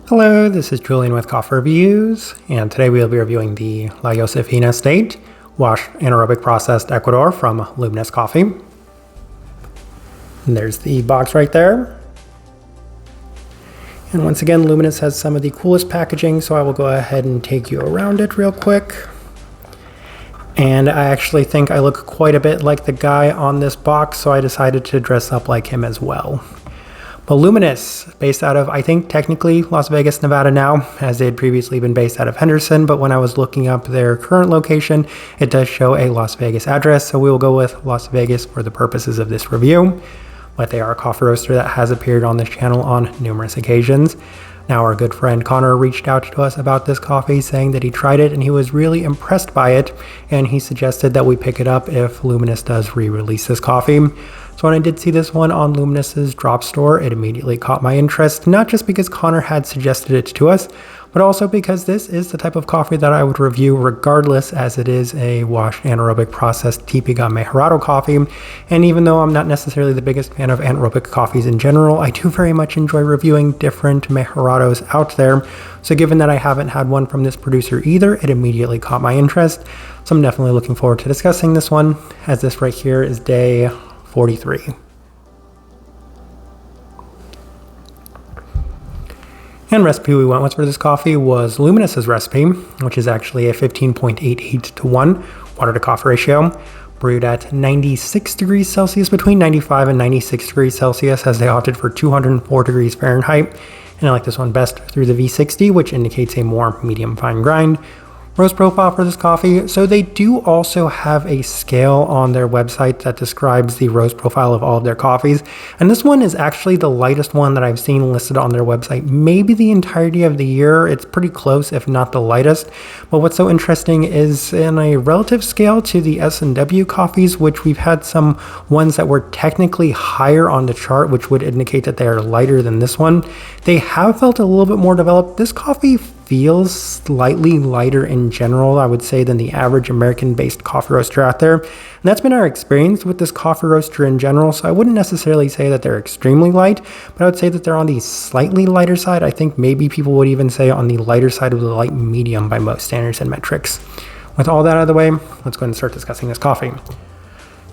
Hello, this is Julian with Coffee Reviews, and today we'll be reviewing the La Josefina Estate Washed Anaerobic Processed Ecuador from Luminous Coffee. And there's the box right there. And once again, Luminous has some of the coolest packaging, so I will go ahead and take you around it real quick. And I actually think I look quite a bit like the guy on this box, so I decided to dress up like him as well. But Luminous, based out of, I think, technically Las Vegas, Nevada now, as they had previously been based out of Henderson, but when I was looking up their current location, it does show a Las Vegas address, so we will go with Las Vegas for the purposes of this review. But they are a coffee roaster that has appeared on this channel on numerous occasions. Now, our good friend Connor reached out to us about this coffee, saying that he tried it and he was really impressed by it, and he suggested that we pick it up if Luminous does re-release this coffee. So when I did see this one on Luminous's drop store, it immediately caught my interest, not just because Connor had suggested it to us, but also because this is the type of coffee that I would review regardless, as it is a washed anaerobic processed Típica Mejorado coffee. And even though I'm not necessarily the biggest fan of anaerobic coffees in general, I do very much enjoy reviewing different Mejorados out there. So given that I haven't had one from this producer either, it immediately caught my interest. So I'm definitely looking forward to discussing this one, as this right here is day 43. And recipe we went with for this coffee was Luminous's recipe, which is actually a 15.88 to 1 water to coffee ratio, brewed at 96 degrees Celsius, between 95 and 96 degrees Celsius, as they opted for 204 degrees Fahrenheit. And I like this one best through the V60, which indicates a more medium fine grind. Roast profile for this coffee. So they do also have a scale on their website that describes the roast profile of all of their coffees. And this one is actually the lightest one that I've seen listed on their website, maybe the entirety of the year. It's pretty close, if not the lightest. But what's so interesting is in a relative scale to the S&W coffees, which we've had some ones that were technically higher on the chart, which would indicate that they are lighter than this one. They have felt a little bit more developed. This coffee feels slightly lighter in general, I would say, than the average American-based coffee roaster out there. And that's been our experience with this coffee roaster in general, so I wouldn't necessarily say that they're extremely light, but I would say that they're on the slightly lighter side. I think maybe people would even say on the lighter side of the light medium by most standards and metrics. With all that out of the way, let's go ahead and start discussing this coffee.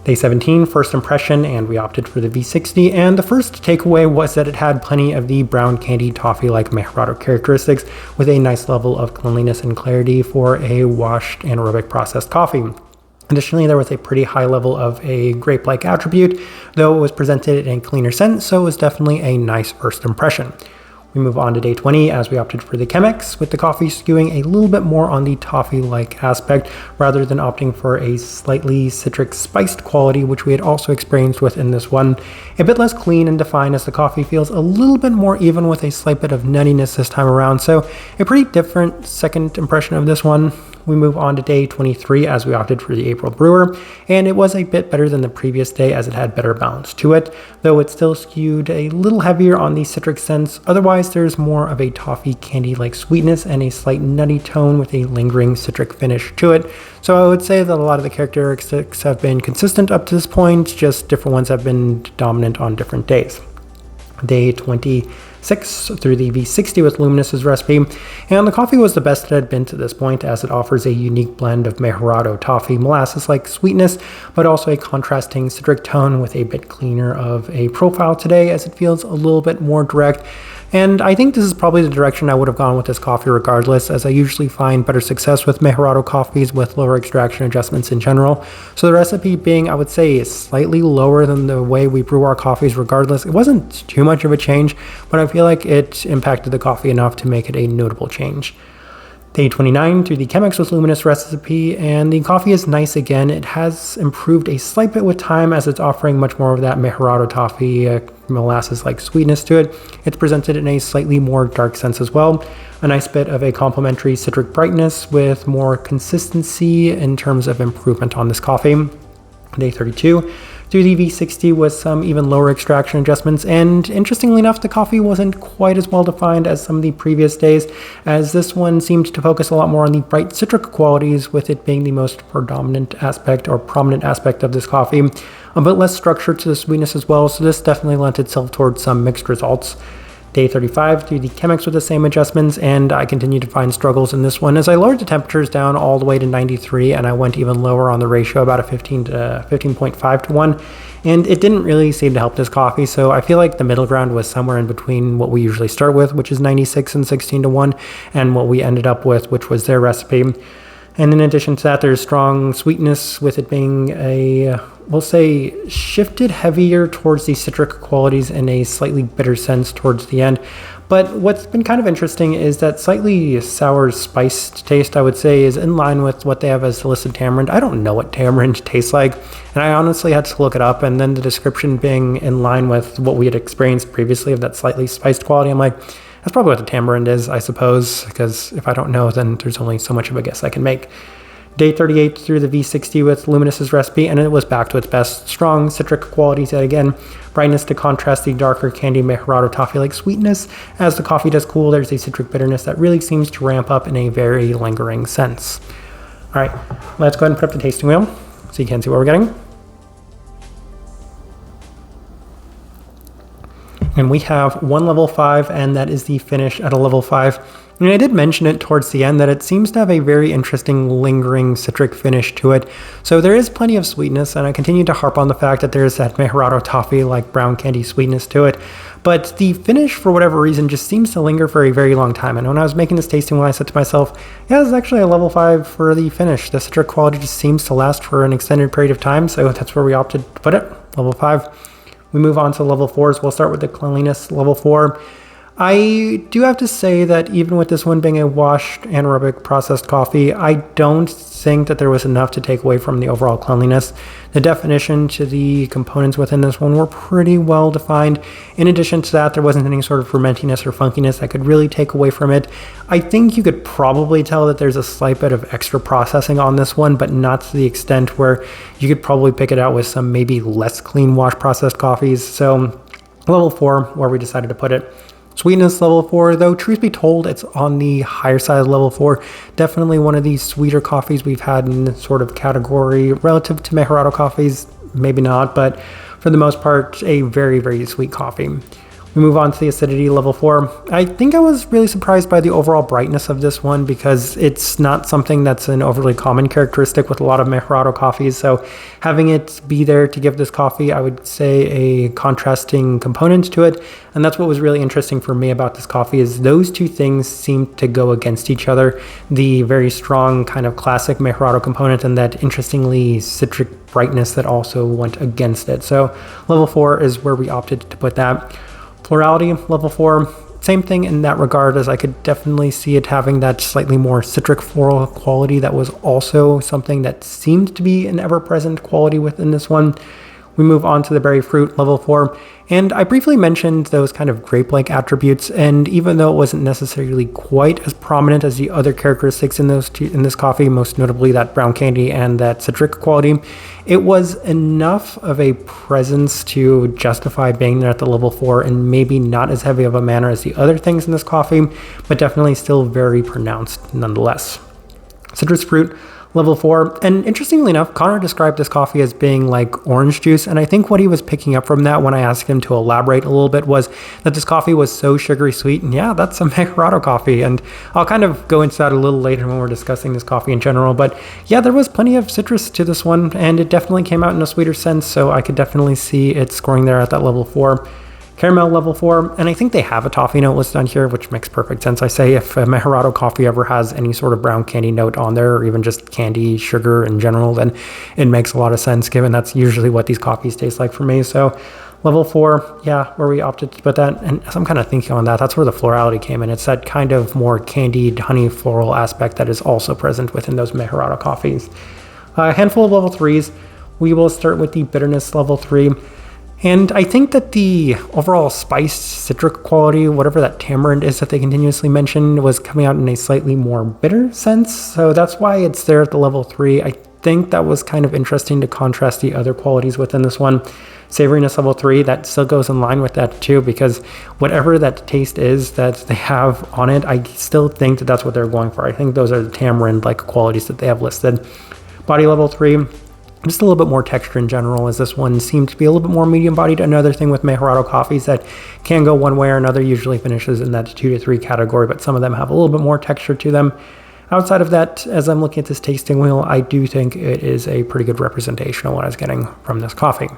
Day 17, first impression, and we opted for the V60, and the first takeaway was that it had plenty of the brown candy toffee-like Mejorado characteristics with a nice level of cleanliness and clarity for a washed anaerobic processed coffee. Additionally, there was a pretty high level of a grape-like attribute, though it was presented in a cleaner scent, so it was definitely a nice first impression. We move on to day 20 as we opted for the Chemex, with the coffee skewing a little bit more on the toffee-like aspect rather than opting for a slightly citric spiced quality, which we had also experienced within this one. A bit less clean and defined, as the coffee feels a little bit more even with a slight bit of nuttiness this time around, so a pretty different second impression of this one. We move on to day 23 as we opted for the April brewer, and it was a bit better than the previous day as it had better balance to it, though it still skewed a little heavier on the citric scents. Otherwise, there's more of a toffee candy-like sweetness and a slight nutty tone with a lingering citric finish to it. So I would say that a lot of the characteristics have been consistent up to this point, just different ones have been dominant on different days. Day 26 through the V60 with Luminous's recipe, and the coffee was the best it had been to this point, as it offers a unique blend of Mejorado toffee molasses-like sweetness, but also a contrasting citric tone with a bit cleaner of a profile today, as it feels a little bit more direct. And I think this is probably the direction I would have gone with this coffee regardless, as I usually find better success with Mejorado coffees with lower extraction adjustments in general. So the recipe being, I would say, slightly lower than the way we brew our coffees regardless. It wasn't too much of a change, but I feel like it impacted the coffee enough to make it a notable change. Day 29 through the Chemex with Luminous recipe, and the coffee is nice again. It has improved a slight bit with time, as it's offering much more of that Mejorado toffee molasses-like sweetness to it. It's presented in a slightly more dark sense as well. A nice bit of a complementary citric brightness with more consistency in terms of improvement on this coffee. Day 32 through the V60 with some even lower extraction adjustments, and interestingly enough, the coffee wasn't quite as well defined as some of the previous days, as this one seemed to focus a lot more on the bright citric qualities, with it being the most predominant aspect or prominent aspect of this coffee. A bit less structure to the sweetness as well, so this definitely lent itself towards some mixed results. Day 35, do the Chemex with the same adjustments, and I continue to find struggles in this one as I lowered the temperatures down all the way to 93, and I went even lower on the ratio, about a 15.5 to 1, and it didn't really seem to help this coffee. So I feel like the middle ground was somewhere in between what we usually start with, which is 96 and 16 to 1, and what we ended up with, which was their recipe. And in addition to that, there's strong sweetness with it being a, we'll say, shifted heavier towards the citric qualities and a slightly bitter sense towards the end. But what's been kind of interesting is that slightly sour spiced taste, I would say, is in line with what they have as listed tamarind. I don't know what tamarind tastes like, and I honestly had to look it up, and then the description being in line with what we had experienced previously of that slightly spiced quality, I'm like, that's probably what the tamarind is, I suppose, because if I don't know, then there's only so much of a guess I can make. Day 38 through the V60 with Luminous's recipe, and it was back to its best. Strong citric qualities yet again. Brightness to contrast the darker candy Mejorado toffee-like sweetness. As the coffee does cool, there's a citric bitterness that really seems to ramp up in a very lingering sense. All right, let's go ahead and put up the tasting wheel so you can see what we're getting. And we have one level 5, and that is the finish at a level 5. And I did mention it towards the end that it seems to have a very interesting lingering citric finish to it. So there is plenty of sweetness, and I continue to harp on the fact that there's that Mejorado toffee like brown candy sweetness to it. But the finish, for whatever reason, just seems to linger for a very long time. And when I was making this tasting, I said to myself, yeah, this is actually a level 5 for the finish. The citric quality just seems to last for an extended period of time, so that's where we opted to put it, level 5. We move on to level 4s. We'll start with the cleanliness, level 4. I do have to say that even with this one being a washed anaerobic processed coffee, I don't think that there was enough to take away from the overall cleanliness. The definition to the components within this one were pretty well defined. In addition to that, there wasn't any sort of fermentiness or funkiness I could really take away from it. I think you could probably tell that there's a slight bit of extra processing on this one, but not to the extent where you could probably pick it out with some maybe less clean wash processed coffees. So level 4, where we decided to put it. Sweetness, level 4, though truth be told, it's on the higher side of level 4. Definitely one of these sweeter coffees we've had in this sort of category relative to Mejorado coffees, maybe not, but for the most part, a very, very sweet coffee. We move on to the acidity, level 4. I think I was really surprised by the overall brightness of this one because it's not something that's an overly common characteristic with a lot of Mejorado coffees. So having it be there to give this coffee, I would say, a contrasting component to it. And that's what was really interesting for me about this coffee is those two things seem to go against each other. The very strong kind of classic Mejorado component and that interestingly citric brightness that also went against it. So level 4 is where we opted to put that. Florality, level 4, same thing in that regard as I could definitely see it having that slightly more citric floral quality that was also something that seemed to be an ever-present quality within this one. We move on to the berry fruit, level 4, and I briefly mentioned those kind of grape-like attributes, and even though it wasn't necessarily quite as prominent as the other characteristics in this coffee, most notably that brown candy and that citric quality, it was enough of a presence to justify being there at the level 4 and maybe not as heavy of a manner as the other things in this coffee, but definitely still very pronounced nonetheless. Citrus fruit, level 4, and interestingly enough, Connor described this coffee as being like orange juice, and I think what he was picking up from that when I asked him to elaborate a little bit was that this coffee was so sugary sweet, and yeah, that's some Mejorado coffee, and I'll kind of go into that a little later when we're discussing this coffee in general, but yeah, there was plenty of citrus to this one, and it definitely came out in a sweeter sense, so I could definitely see it scoring there at that level 4. Caramel, level 4, and I think they have a toffee note listed on here, which makes perfect sense. I say if a Mejorado coffee ever has any sort of brown candy note on there, or even just candy, sugar in general, then it makes a lot of sense, given that's usually what these coffees taste like for me. So level 4, yeah, where we opted to put that, and as I'm kind of thinking on that, that's where the florality came in. It's that kind of more candied, honey floral aspect that is also present within those Mejorado coffees. A handful of level 3s. We will start with the bitterness, level 3. And I think that the overall spiced citric quality, whatever that tamarind is that they continuously mentioned, was coming out in a slightly more bitter sense. So that's why it's there at the level 3. I think that was kind of interesting to contrast the other qualities within this one. Savoriness, level 3, that still goes in line with that too, because whatever that taste is that they have on it, I still think that that's what they're going for. I think those are the tamarind-like qualities that they have listed. Body, level 3. just a little bit more texture in general, as this one seemed to be a little bit more medium bodied. Another thing with Mejorado coffees that can go one way or another, usually finishes in that 2 to 3 category, but some of them have a little bit more texture to them. Outside of that, as I'm looking at this tasting wheel, I do think it is a pretty good representation of what I was getting from this coffee.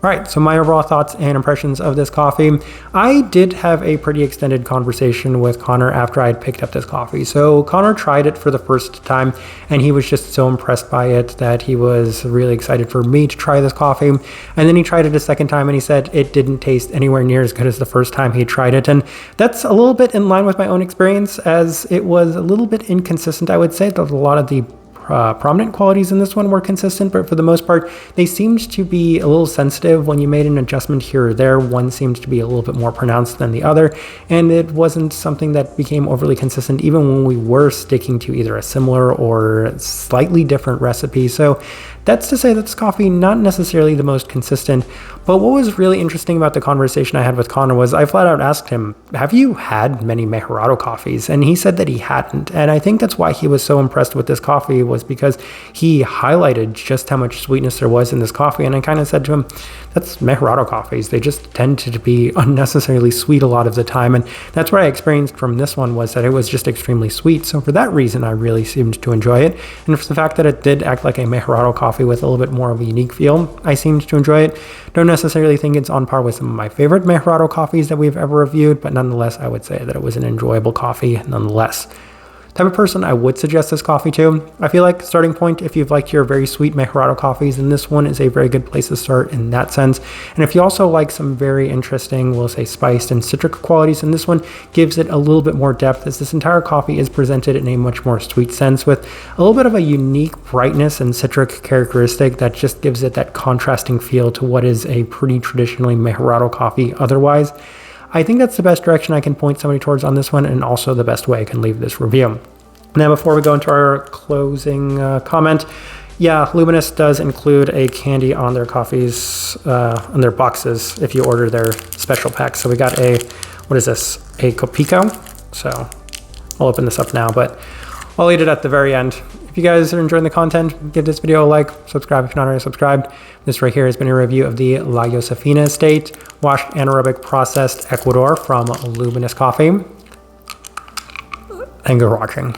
All right, so my overall thoughts and impressions of this coffee. I did have a pretty extended conversation with Connor after I had picked up this coffee. So Connor tried it for the first time, and he was just so impressed by it that he was really excited for me to try this coffee. And then he tried it a second time, and he said it didn't taste anywhere near as good as the first time he tried it. And that's a little bit in line with my own experience, as it was a little bit inconsistent. I would say that a lot of the prominent qualities in this one were consistent, but for the most part, they seemed to be a little sensitive. When you made an adjustment here or there, one seemed to be a little bit more pronounced than the other, and it wasn't something that became overly consistent, even when we were sticking to either a similar or slightly different recipe. So that's to say that this coffee, not necessarily the most consistent, but what was really interesting about the conversation I had with Connor was I flat out asked him, have you had many Mejorado coffees? And he said that he hadn't. And I think that's why he was so impressed with this coffee, was because he highlighted just how much sweetness there was in this coffee. And I kind of said to him, that's Mejorado coffees. They just tend to be unnecessarily sweet a lot of the time. And that's what I experienced from this one, was that it was just extremely sweet. So for that reason, I really seemed to enjoy it. And for the fact that it did act like a Mejorado coffee with a little bit more of a unique feel, I seemed to enjoy it. Don't necessarily think it's on par with some of my favorite Mejorado coffees that we've ever reviewed, but nonetheless, I would say that it was an enjoyable coffee nonetheless. Type of person I would suggest this coffee to. I feel like starting point, if you've liked your very sweet Mejorado coffees, then this one is a very good place to start in that sense. And if you also like some very interesting, we'll say spiced and citric qualities, then this one gives it a little bit more depth, as this entire coffee is presented in a much more sweet sense with a little bit of a unique brightness and citric characteristic that just gives it that contrasting feel to what is a pretty traditionally Mejorado coffee otherwise. I think that's the best direction I can point somebody towards on this one, and also the best way I can leave this review. Now, before we go into our closing comment, yeah, Luminous does include a candy on their coffees, on their boxes, if you order their special packs. So we got a, what is this? A Copico. So I'll open this up now, but I'll eat it at the very end. If you guys are enjoying the content, give this video a like, subscribe if you're not already subscribed. This right here has been a review of the La Josefina Estate Washed Anaerobic Processed Ecuador from Luminous Coffee. Thank you for watching.